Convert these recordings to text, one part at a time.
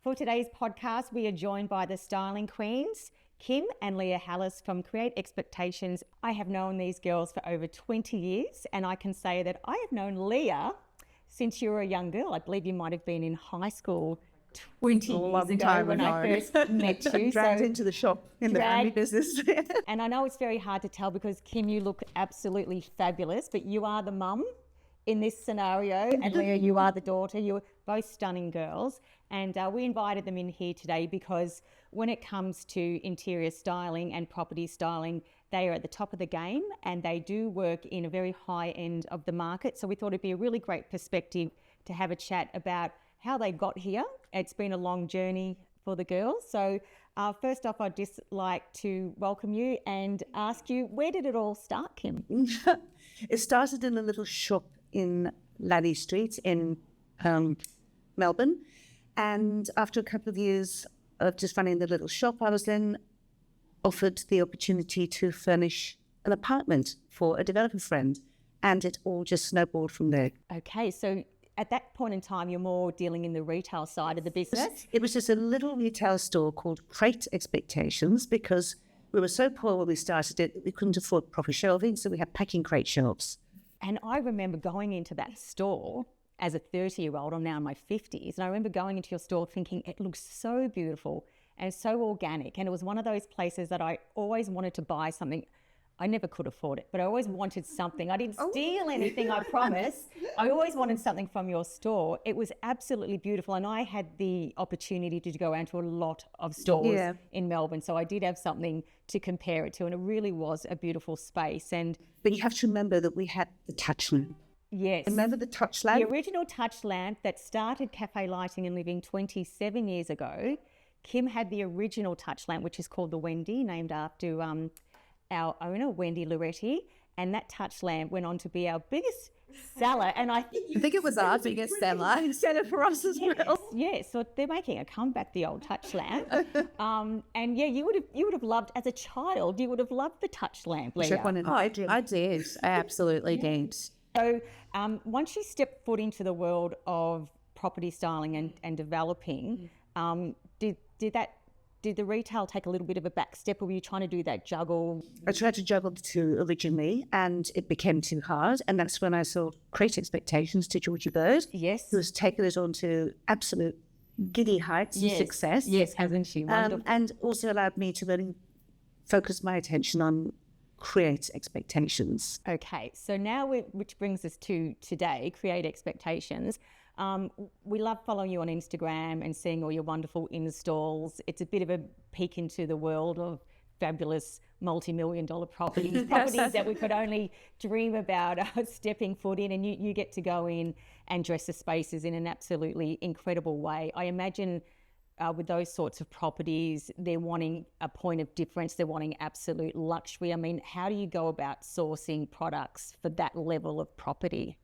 For today's podcast, we are joined by the styling queens, Kim and Leah from Create Expectations. I have known these girls for over 20 years, and I can say that I have known Leah since you were a young girl. I believe you might have been in high school 20 years ago when I first met you. Dragged into the shop in the family business. And I know it's very hard to tell because, Kim, you look absolutely fabulous, but you are the mum in this scenario, and Leah, you are the daughter. You're both stunning girls, and we invited them in here today because when it comes to interior styling and property styling, they are at the top of the game and they do work in a very high end of the market. So we thought it'd be a really great perspective to have a chat about how they got here. It's been a long journey for the girls. So first off, I'd just like to welcome you and ask you, where did it all start, Kim? It started in a little shop in Laddie Street in Melbourne. And after a couple of years of just running the little shop, I was then offered the opportunity to furnish an apartment for a developer friend. And it all just snowballed from there. Okay, so at that point in time, you're more dealing in the retail side of the business? It was just a little retail store called Create Expectations because we were so poor when we started it that we couldn't afford proper shelving, so we had packing crate shelves. And I remember going into that store as a 30-year-old, I'm now in my 50s, and I remember going into your store thinking it looks so beautiful and so organic, and it was one of those places that I always wanted to buy something. I never could afford it, but I always wanted something. I didn't steal anything, I promise. I always wanted something from your store. It was absolutely beautiful, and I had the opportunity to go out to a lot of stores in Melbourne, so I did have something to compare it to, and it really was a beautiful space. But you have to remember that we had the touch lamp. Yes. Remember the touch lamp? The original touch lamp that started Cafe Lighting and Living 27 years ago. Kim had the original touch lamp, which is called the Wendy, named after our owner, Wendy Loretti, and that touch lamp went on to be our biggest seller. And I think it was our biggest seller. Seller for us as well. Yes, so they're making a comeback, the old touch lamp. And yeah, you would have loved, as a child, you would have loved the touch lamp, Leah. Oh, I did. I absolutely did. So once you step foot into the world of property styling and developing, did the retail take a little bit of a back step, or were you trying to do that juggle? I tried to juggle the two originally, and it became too hard. And that's when I saw Create Expectations to Georgie Bird. Yes. Who has taken it on to absolute giddy heights of success. Yes, hasn't she? Wonderful. And also allowed me to really focus my attention on Create Expectations. Okay, so now which brings us to today, Create Expectations. We love following you on Instagram and seeing all your wonderful installs. It's a bit of a peek into the world of fabulous multi-million-dollar properties that we could only dream about stepping foot in, and you get to go in and dress the spaces in an absolutely incredible way. I imagine with those sorts of properties, they're wanting a point of difference, they're wanting absolute luxury. I mean, how do you go about sourcing products for that level of property?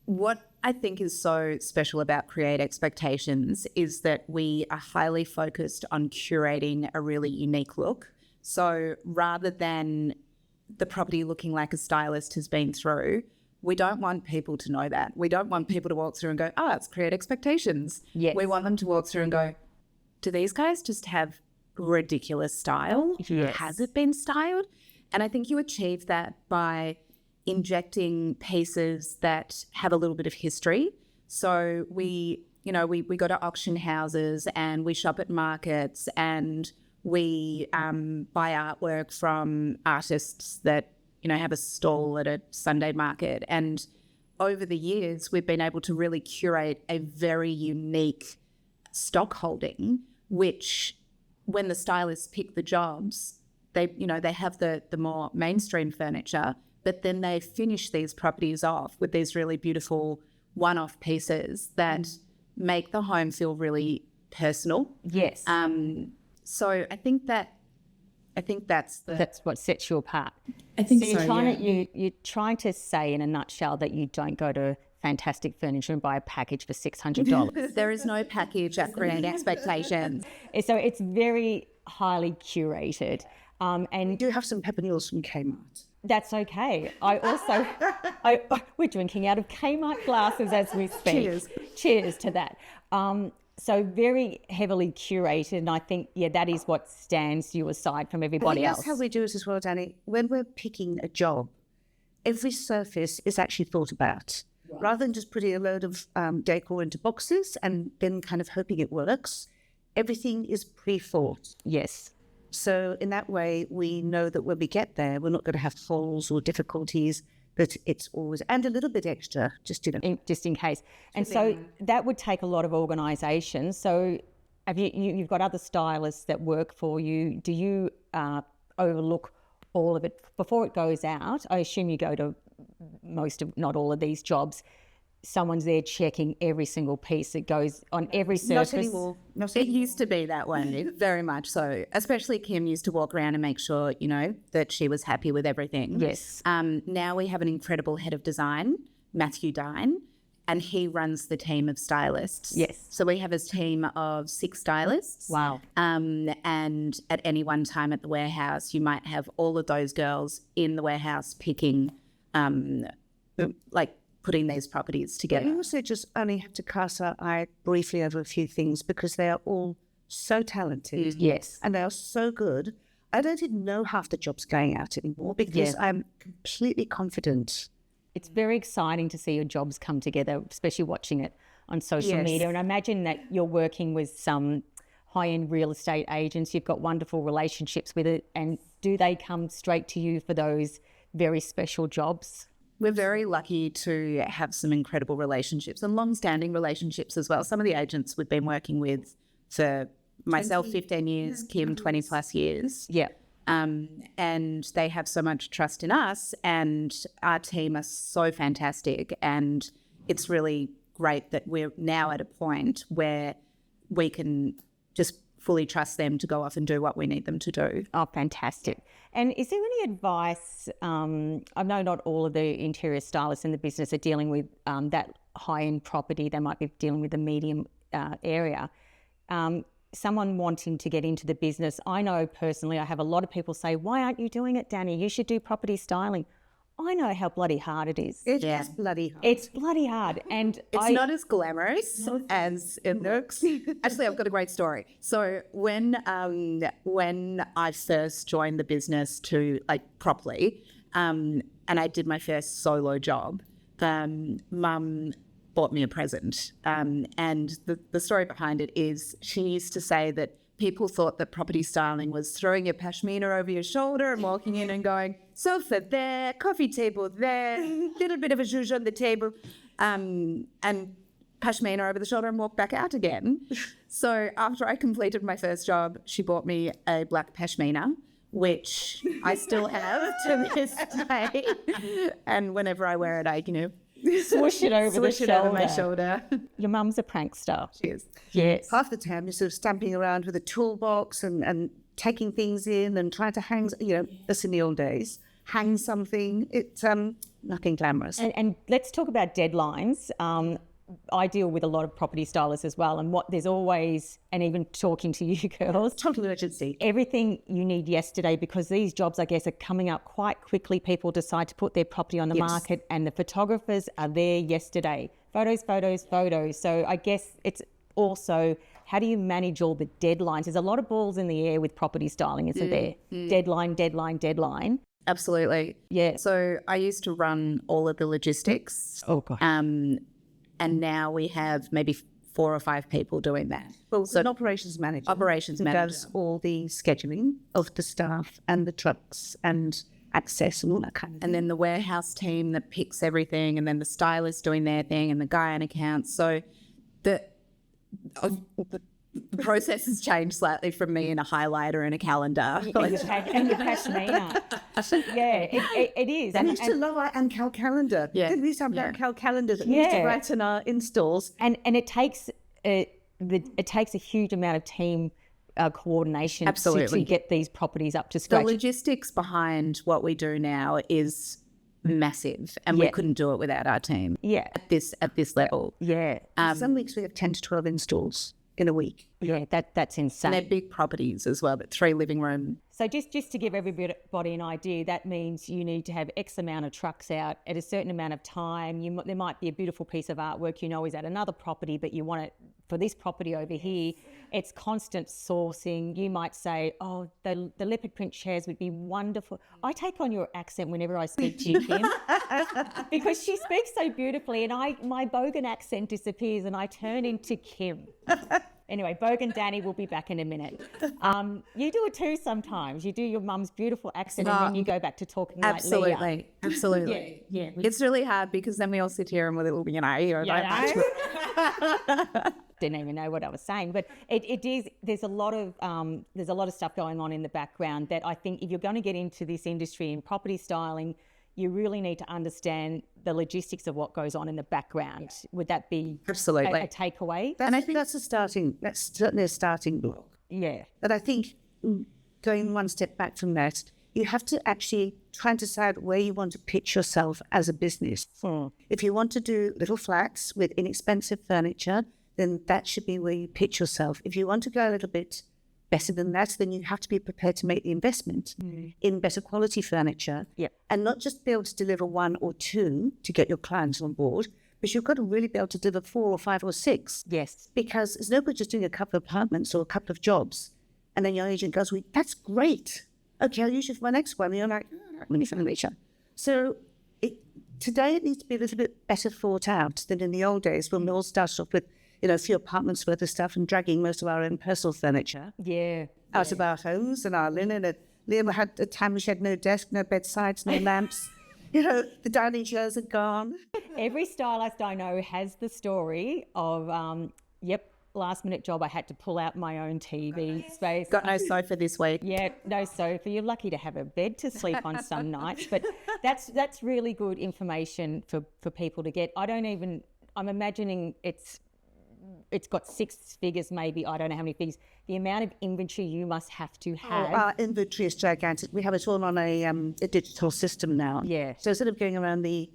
What I think is so special about Create Expectations is that we are highly focused on curating a really unique look. So rather than the property looking like a stylist has been through, we don't want people to know that. We don't want people to walk through and go, oh, it's Create Expectations. Yes. We want them to walk through and go, do these guys just have ridiculous style? Yes. Has it been styled? And I think you achieve that by injecting pieces that have a little bit of history. So we go to auction houses and we shop at markets and we buy artwork from artists that, have a stall at a Sunday market. And over the years, we've been able to really curate a very unique stock holding, which when the stylists pick the jobs, they have the more mainstream furniture, but then they finish these properties off with these really beautiful one-off pieces that make the home feel really personal. Yes. So I think that's what sets you apart. I think so. You're trying to say in a nutshell that you don't go to Fantastic Furniture and buy a package for $600. There is no package at Create Expectations. So it's very highly curated. And we do have some peppermills from Kmart. That's okay. We're drinking out of Kmart glasses as we speak. Cheers. Cheers to that. So very heavily curated, and I think, that is what stands you aside from everybody else. That's how we do it as well, Dani. When we're picking a job, every surface is actually thought about. Rather than just putting a load of decor into boxes and then kind of hoping it works, everything is pre-thought. Yes. So in that way, we know that when we get there, we're not going to have falls or difficulties, but it's always, and a little bit extra, just, Just in case. And so that would take a lot of organisation. So have you've got other stylists that work for you. Do you overlook all of it before it goes out? I assume you go to most of, not all of these jobs. Someone's there checking every single piece that goes on every surface. Not anymore. It used to be that way, very much so. Especially Kim used to walk around and make sure, that she was happy with everything. Yes. Now we have an incredible head of design, Matthew Dine, and he runs the team of stylists. Yes. So we have a team of 6 stylists. Wow. And at any one time at the warehouse, you might have all of those girls in the warehouse picking, putting these properties together. We also just only have to cast our eye briefly over a few things because they are all so talented. Yes. And they are so good. I don't even know half the jobs going out anymore because I'm completely confident. It's very exciting to see your jobs come together, especially watching it on social media. And I imagine that you're working with some high-end real estate agents. You've got wonderful relationships with it. And do they come straight to you for those very special jobs? We're very lucky to have some incredible relationships and long-standing relationships as well. Some of the agents we've been working with for myself 15 years, Kim 20 plus years. Yeah. And they have so much trust in us, and our team are so fantastic. And it's really great that we're now at a point where we can just fully trust them to go off and do what we need them to do. Oh, fantastic. And is there any advice, I know not all of the interior stylists in the business are dealing with that high-end property, they might be dealing with the medium area. Someone wanting to get into the business, I know personally, I have a lot of people say, why aren't you doing it, Dani? You should do property styling. I know how bloody hard it is. It's bloody hard. It's bloody hard. And it's not as glamorous as it looks. Actually, I've got a great story. So when I first joined the business properly, and I did my first solo job, Mum bought me a present. And the story behind it is she used to say that people thought that property styling was throwing your pashmina over your shoulder and walking in and going, sofa there, coffee table there, little bit of a zhuzh on the table, and pashmina over the shoulder and walk back out again. So after I completed my first job, she bought me a black pashmina, which I still have to this day. And whenever I wear it, I, swoosh it over over my shoulder. Your mum's a prankster. She is. Yes. Half the time you're sort of stamping around with a toolbox and taking things in and trying to hang, that's in the old days, hang something. It's nothing glamorous. And let's talk about deadlines. I deal with a lot of property stylists as well, and there's always, and even talking to you girls, Total urgency. everything you need yesterday, because these jobs, I guess, are coming up quite quickly. People decide to put their property on the market, and the photographers are there yesterday. Photos, photos, photos. So I guess it's also, how do you manage all the deadlines? There's a lot of balls in the air with property styling, isn't there? Deadline, deadline, deadline. Absolutely. Yeah. So I used to run all of the logistics. Oh, God. And now we have maybe 4 or 5 people doing that. Well, so an operations manager. Operations who manager. does all the scheduling of the staff and the trucks and access and all that kind of thing. And then the warehouse team that picks everything, and then the stylist doing their thing, and the guy on accounts. So the process has changed slightly from me in a highlighter and a calendar. And your pashmina. Yeah, it is. That used to love our Ancal calendar. Yeah. Didn't we used to have an Ancal calendar that we used to write in our installs? And it takes it takes a huge amount of team coordination Absolutely. to get these properties up to The scratch. logistics behind what we do now is massive, and we couldn't do it without our team. Yeah. At this level. Yeah. Some weeks we have 10 to 12 installs in a week. Yeah, that's insane. And they're big proproperties as well, but 3 living room. So just to give everybody an idea, that means you need to have X amount of trucks out at a certain amount of time. There might be a beautiful piece of artwork is at another property, but you want it for this property over here, it's constant sourcing. You might say, oh, the leopard print chairs would be wonderful. I take on your accent whenever I speak to you, Kim, because she speaks so beautifully, and my Bogan accent disappears and I turn into Kim. Anyway, Bogan Dani will be back in a minute. You do it too sometimes. You do your mum's beautiful accent and then you go back to talking like Leah. Absolutely. Yeah. It's really hard because then we all sit here and we're little, Didn't even know what I was saying, but it is. There's a lot of stuff going on in the background that I think if you're going to get into this industry in property styling, you really need to understand the logistics of what goes on in the background. Would that be Absolutely a takeaway? And I think that's certainly a starting block. Yeah. But I think going one step back from that, you have to actually try and decide where you want to pitch yourself as a business. If you want to do little flats with inexpensive furniture, then that should be where you pitch yourself. If you want to go a little bit better than that, then you have to be prepared to make the investment in better quality furniture and not just be able to deliver one or two to get your clients on board, but you've got to really be able to deliver 4 or 5 or 6. Yes. Because it's no good just doing a couple of apartments or a couple of jobs. And then your agent goes, well, that's great. Okay, I'll use you for my next one. And you're like, many furniture. So today it needs to be a little bit better thought out than in the old days when we all started off with a few apartments worth of stuff and dragging most of our own personal furniture out of our homes and our linen. And Leah had a time when she had no desk, no bedsides, no lamps. The dining chairs are gone. Every stylist I know has the story of, last minute job, I had to pull out my own TV space. got no sofa this week. Yeah, no sofa. You're lucky to have a bed to sleep on some nights, but that's really good information for people to get. I'm imagining it's got 6 figures, maybe, I don't know how many figures. The amount of inventory you must have to have. Our inventory is gigantic. We have it all on a digital system now. Yeah. So instead of going around the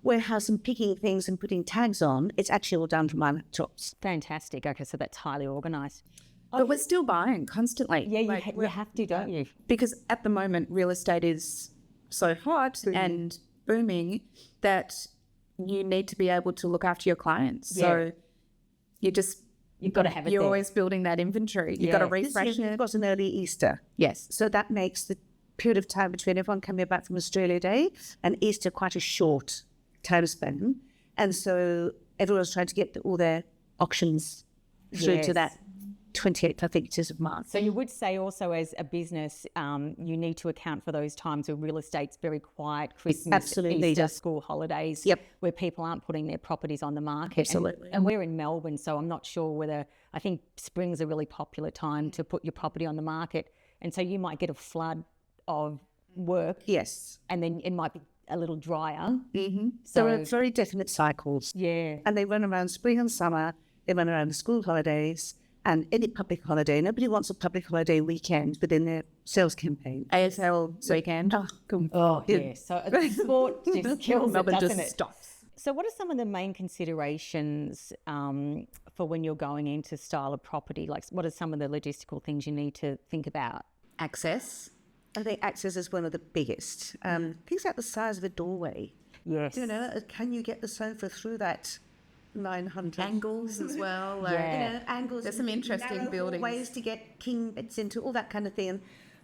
warehouse and picking things and putting tags on, it's actually all done from our laptops. Fantastic. Okay, so that's highly organised. But we're still buying constantly. Yeah, you have to, don't you? Because at the moment, real estate is so hot and booming that you need to be able to look after your clients. Yeah. So you've got to have it You're there. always building that inventory. You've got to This refresh year it. we've got an early Easter. Yes. So that makes the period of time between everyone coming back from Australia Day and Easter quite a short time span. And so everyone's trying to get all their auctions through to that 28th, I think it is, of March. So you would say also as a business, you need to account for those times where real estate's very quiet, Christmas, Absolutely Easter, does. school holidays, where people aren't putting their properties on the market. Absolutely. And we're in Melbourne, so I'm not sure whether, I think spring's a really popular time to put your property on the market. And so you might get a flood of work. Yes. And then it might be a little drier. Mm-hmm. So, There are very definite cycles. yeah. And they run around spring and summer. They run around the school holidays and any public holiday. Nobody wants a public holiday weekend within their sales campaign. ASL weekend. Oh, yeah. So the sport just kills it, Melbourne doesn't just it? stops. So what are some of the main considerations for when you're going into style of property? Like, what are some of the logistical things you need to think about? Access. I think access is one of the biggest. Things like the size of a doorway. Yes. Can you get the sofa through that 900? Angles as well. Angles. There's some interesting buildings. Ways to get king beds into, all that kind of thing. And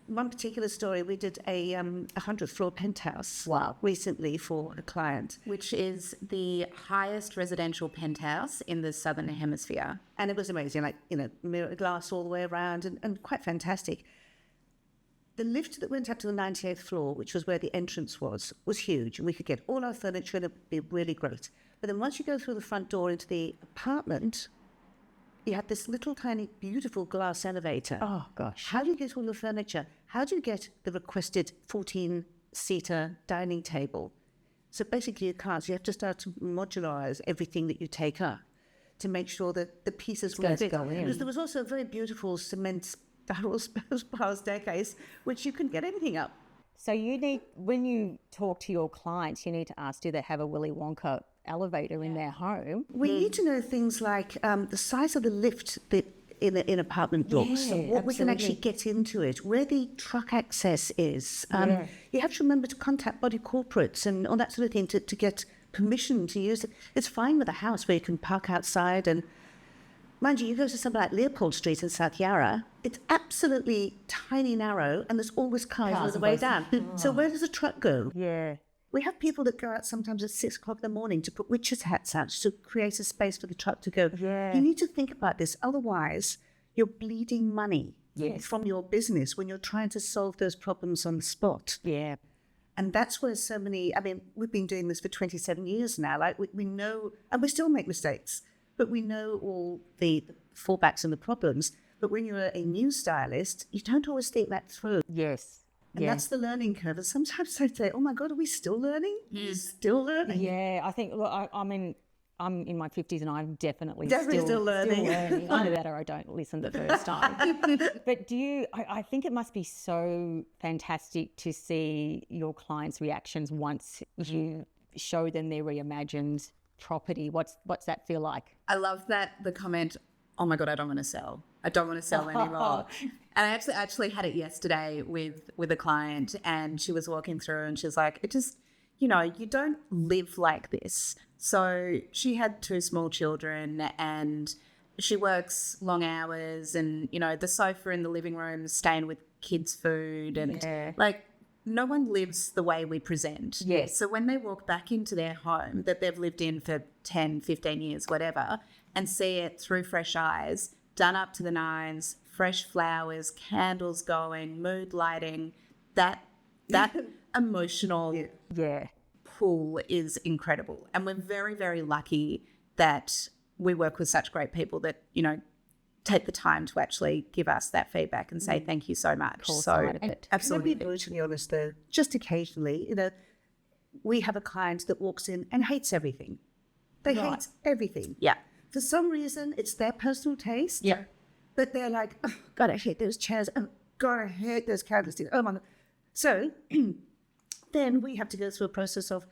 one particular story, we did a 100th floor penthouse recently for a client. Which is the highest residential penthouse in the Southern Hemisphere. And it was amazing, mirror glass all the way around and quite fantastic. The lift that went up to the 98th floor, which was where the entrance was huge. And we could get all our furniture and it would be really great. But then once you go through the front door into the apartment, you had this little tiny beautiful glass elevator. Oh, gosh. How do you get all your furniture? How do you get the requested 14-seater dining table? So basically you can't. So you have to start to modularize everything that you take up to make sure that the pieces will fit. go in. Because there was also a very beautiful cement spiral staircase, which you can get anything up. So when you talk to your clients, you need to ask, do they have a Willy Wonka elevator in their home? We need to know things like the size of the lift that in apartment blocks, what we can actually get into it, where the truck access is. You have to remember to contact body corporates and all that sort of thing to get permission to use it. It's fine with a house where you can park outside and mind you, you go to something like Leopold Street in South Yarra, it's absolutely tiny, narrow, and there's always cars all the way down. So where does the truck go? Yeah. We have people that go out sometimes at 6 o'clock in the morning to put witches' hats out to create a space for the truck to go. Yeah. You need to think about this. Otherwise, you're bleeding money Yes. from your business when you're trying to solve those problems on the spot. Yeah. And that's where so many, I mean, we've been doing this for 27 years now. Like we know, and we still make mistakes, but we know all the fallbacks and the problems. But when you're a new stylist, you don't always think that through. Yes. And that's the learning curve. And sometimes I say, oh my God, are we still learning? Still learning. Yeah, I think, look, I mean, I'm in my 50s and I'm definitely Still learning. Either that or I don't listen the first time. But I think it must be so fantastic to see your clients' reactions once you show them their reimagined property. What's that feel like? I love that the comment, oh my God, I don't want to sell. I don't want to sell anymore. And I actually had it yesterday with a client, and she was walking through and she was like, it just, you don't live like this. So she had 2 small children and she works long hours, and, the sofa in the living room is staying with kids' food, and like no one lives the way we present. Yes. So when they walk back into their home that they've lived in for 10, 15 years, whatever, and see it through fresh eyes, done up to the nines, fresh flowers, candles going, mood lighting, that emotional pull is incredible. And we're very, very lucky that we work with such great people that, take the time to actually give us that feedback and say thank you so much. Absolutely. To be brutally honest, though, just occasionally, we have a client that walks in and hates everything. They hate everything. Yeah. For some reason, it's their personal taste. Yeah. But they're like, oh, God, I hate those chairs. Oh, God, I hate those candlesticks. Oh, my God. So then we have to go through a process of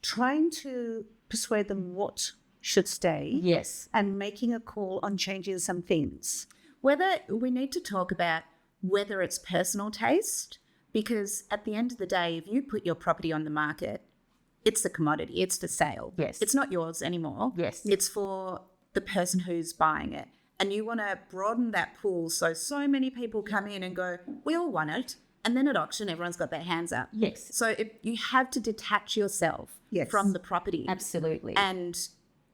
trying to persuade them what should stay. Yes. And making a call on changing some things. Whether we need to talk about whether it's personal taste, because at the end of the day, if you put your property on the market, it's a commodity, it's for sale. Yes. It's not yours anymore. Yes. It's for the person who's buying it. And you want to broaden that pool so many people come in and go, we all want it. And then at auction, everyone's got their hands up. Yes. So you have to detach yourself from the property. Absolutely. And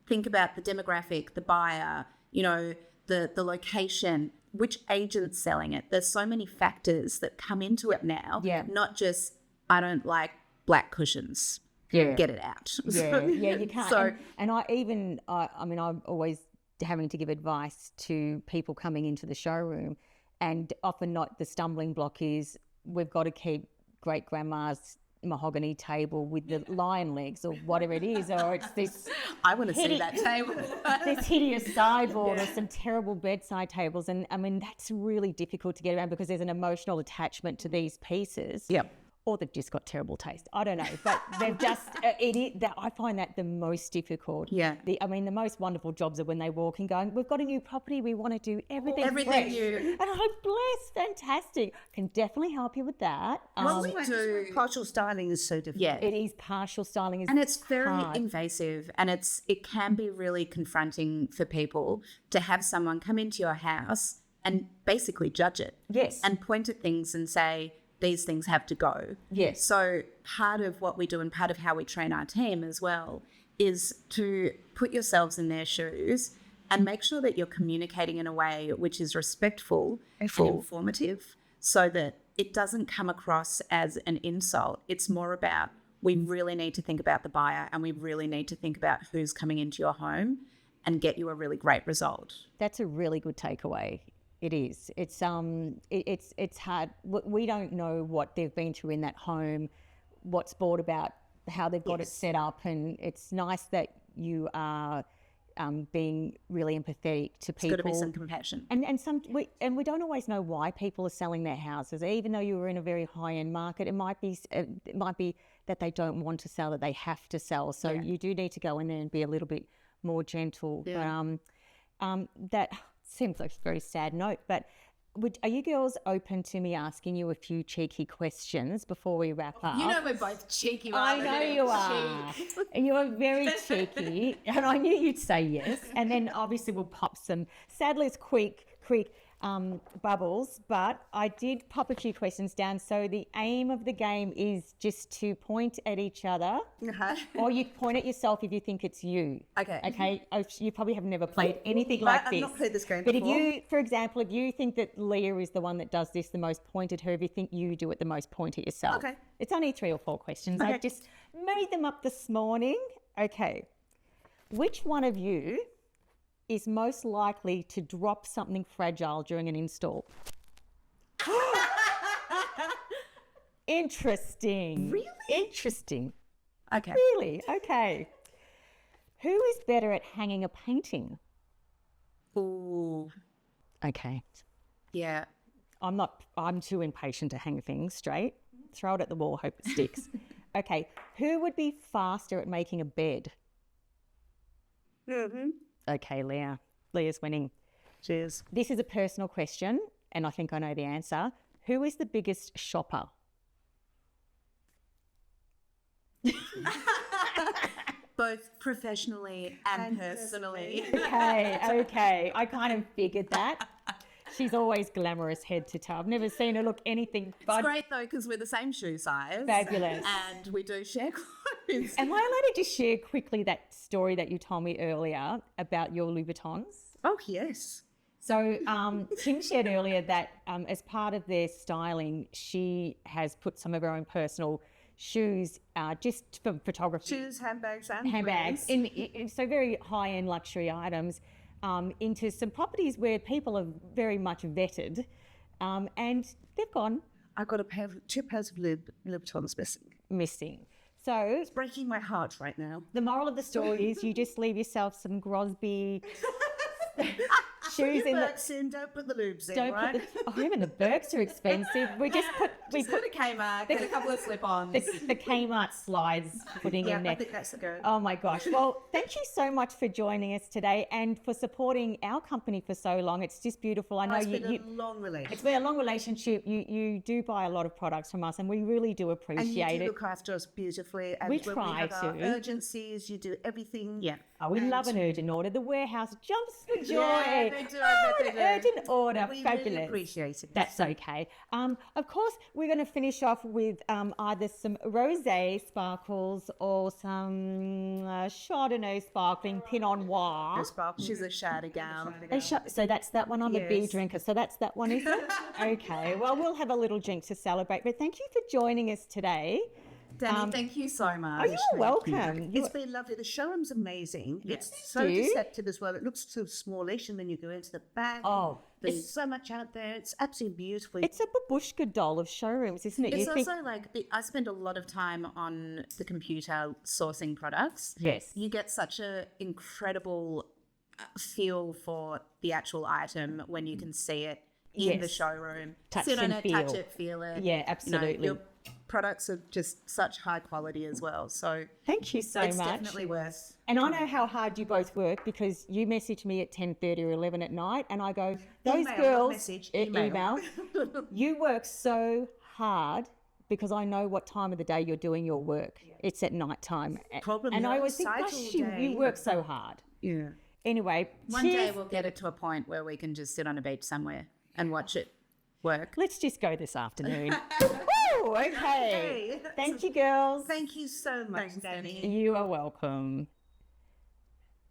think about the demographic, the buyer, the location, which agent's selling it. There's so many factors that come into it now. Yeah. Not just, I don't like black cushions. Yeah. Get it out. Yeah, you can't. So, I'm always having to give advice to people coming into the showroom, and often not the stumbling block is we've got to keep great grandma's mahogany table with the lion legs or whatever it is, or it's this I want to see that table. this hideous sideboard or some terrible bedside tables, and I mean that's really difficult to get around because there's an emotional attachment to these pieces. Yep. Or they've just got terrible taste. I don't know, but they've just I find that the most difficult. Yeah. The most wonderful jobs are when they walk in going, we've got a new property, we want to do everything Everything fresh. new. And I'm like, bless, fantastic. Can definitely help you with that. Partial styling is so difficult. Yeah. It is partial styling, And it's very hard. invasive, and it can be really confronting for people to have someone come into your house and basically judge it. Yes. And point at things and say, these things have to go. Yes. So part of what we do and part of how we train our team as well is to put yourselves in their shoes and make sure that you're communicating in a way which is respectful and informative, so that it doesn't come across as an insult. It's more about, we really need to think about the buyer and we really need to think about who's coming into your home and get you a really great result. That's a really good takeaway. It is. It's hard. We don't know what they've been through in that home, what's brought about, how they've got it set up, and it's nice that you are being really empathetic to people. It's got to be some compassion. And we don't always know why people are selling their houses, even though you were in a very high end market. It might be that they don't want to sell, that they have to sell. So you do need to go in there and be a little bit more gentle. Yeah. But that seems like a very sad note, but Are you girls open to me asking you a few cheeky questions before we wrap up? You know we're both cheeky. I know you are. You are very cheeky, and I knew you'd say yes. And then obviously we'll pop some. Sadly, it's quick bubbles, but I did pop a few questions down. So the aim of the game is just to point at each other, or you point at yourself if you think it's you. Okay. Okay. You probably have never played anything like this. I've not played this game but before. if you, for example, if you think that Leah is the one that does this the most, point at her. If you think you do it the most, point at yourself. Okay. It's only 3 or 4 questions. I just made them up this morning. Okay. Which one of you is most likely to drop something fragile during an install? Interesting. Really? Interesting. Okay. Really? Okay. Who is better at hanging a painting? Ooh. Okay. Yeah. I'm too impatient to hang things straight. Throw it at the wall, hope it sticks. Okay. Who would be faster at making a bed? Okay, Leah. Leah's winning. Cheers. This is a personal question, and I think I know the answer. Who is the biggest shopper? Both professionally and personally. Okay. I kind of figured that. She's always glamorous head to toe. I've never seen her look anything but It's great though because we're the same shoe size. fabulous. And we do share clothes. Am I allowed to just share quickly that story that you told me earlier about your Louboutins? Oh, yes. So Kim shared earlier that as part of their styling, she has put some of her own personal shoes just for photography. Shoes, handbags, and Handbags, rings. so very high-end luxury items, into some properties where people are very much vetted, and they've gone I've got 2 pairs of Louboutins missing. So It's breaking my heart right now. the moral of the story is you just leave yourself some Grosby shoes in the. Birks in, don't put the lubes in, Don't right? put the, even the Birks are expensive. We just put Go to Kmart, get a couple of slip-ons. the Kmart slides putting Yeah, in I there. think that's the go. Oh my gosh. Well, thank you so much for joining us today and for supporting our company for so long. It's just beautiful. I know It's been a long relationship. it's been a long relationship. You do buy a lot of products from us and we really do And you appreciate do it. look after us beautifully. And We when try we have our to. urgencies, you do everything. Yeah. Oh, we love an urgent order. The warehouse jumps for joy. Yeah, they do, I Oh, bet an they do. urgent order. We Fabulous. really appreciate it. That's okay. Of course, we're going to finish off with either some rosé sparkles or some Chardonnay sparkling Pinot Noir. She's a shadow gal. So that's that one. I'm a beer Yes. drinker. So that's that one, is it? Okay. Well, we'll have a little drink to celebrate. But thank you for joining us today. Dani, thank you so much. Oh, you're welcome. It's been lovely. The showroom's amazing. It's so you. deceptive as well. It looks so smallish, and then you go into the back. Oh, there's so much out there. It's absolutely beautiful. It's a babushka doll of showrooms, isn't it? It's You think- also like I spend a lot of time on the computer sourcing products. Yes. You get such a incredible feel for the actual item when you can see it in the Yes. showroom. Touch Sit on and it, touch feel. it, feel it. Yeah, absolutely. your products are just such high quality as well. So Thank you so it's much. definitely worth. And I know how hard you both work because you message me at 10:30 or 11 at night and I go, those Email, not girls, message, email. You work so hard because I know what time of the day you're doing your work. It's at night time. Problem, and you're I always think, outside gosh, all you day. work so hard. Yeah. Anyway, One day cheers. we'll get it to a point where we can just sit on a beach somewhere and watch it work. Let's just go this afternoon. Woo, okay. Hey, Thank you, girls. Thank you so much, Thanks, Dani. Dani. You are welcome.